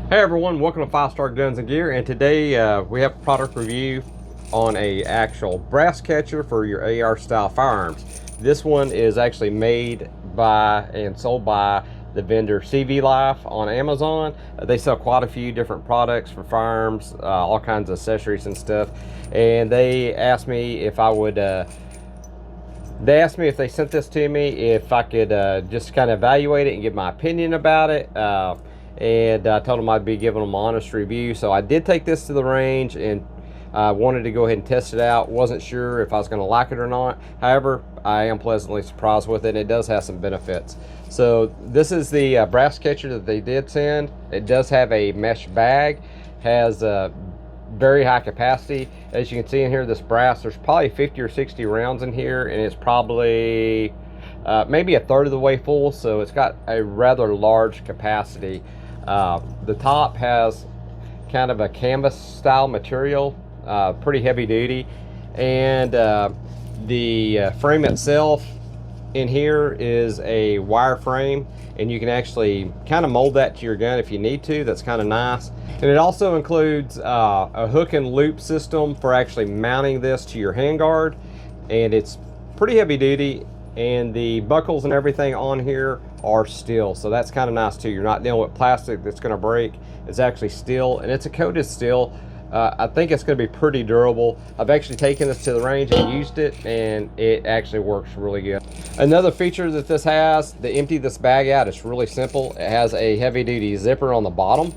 Hey everyone, welcome to 5 Star Guns and Gear, and today we have a product review on a actual brass catcher for your AR style firearms. This one is actually made by and sold by the vendor CV Life on Amazon. They sell quite a few different products for firearms, all kinds of accessories and stuff, and they asked me if I would they asked me if they sent this to me, if I could just kind of evaluate it and give my opinion about it. And I told them I'd be giving them an honest review. So I did take this to the range and wanted to go ahead and test it out. Wasn't sure if I was going to like it or not. However, I am pleasantly surprised with it. It does have some benefits. So this is the brass catcher that they did send. It does have a mesh bag, has very high capacity. As you can see in here, this brass, there's probably 50 or 60 rounds in here, and it's probably maybe a third of the way full, so it's got a rather large capacity. The top has kind of a canvas style material, pretty heavy duty, and the frame itself in here is a wire frame, and you can actually kind of mold that to your gun if you need to. That's kind of nice. And it also includes a hook and loop system for actually mounting this to your handguard, and it's pretty heavy duty, and the buckles and everything on here are steel, so that's kind of nice too. You're not dealing with plastic that's going to break. It's actually steel, and it's a coated steel. I think it's going to be pretty durable. I've actually taken this to the range and used it, and it actually works really good. Another feature that this has, to empty this bag out, it's really simple. It has a heavy duty zipper on the bottom,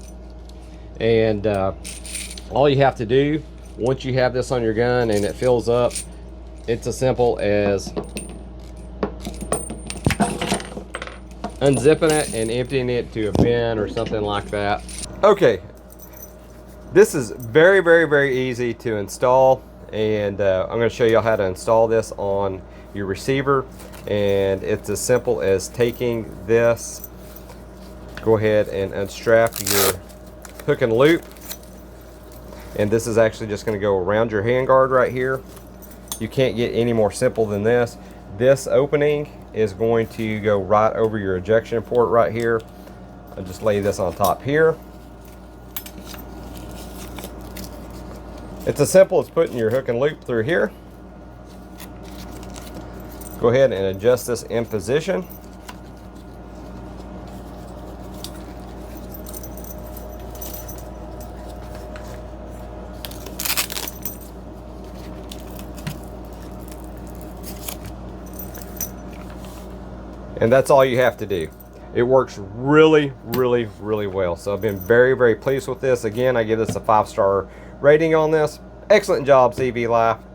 and all you have to do once you have this on your gun and it fills up, it's as simple as unzipping it and emptying it to a bin or something like that. Okay, this is very easy to install, and I'm going to show you how to install this on your receiver. And it's as simple as taking this, go ahead and unstrap your hook and loop, and this is actually just going to go around your handguard right here. You can't get any more simple than this. This opening is going to go right over your ejection port right here. I'll just lay this on top here. It's as simple as putting your hook and loop through here. Go ahead and adjust this in position. And that's all you have to do. It works really well. So I've been very pleased with this. Again, I give this a 5-star rating on this. Excellent job, CV Life.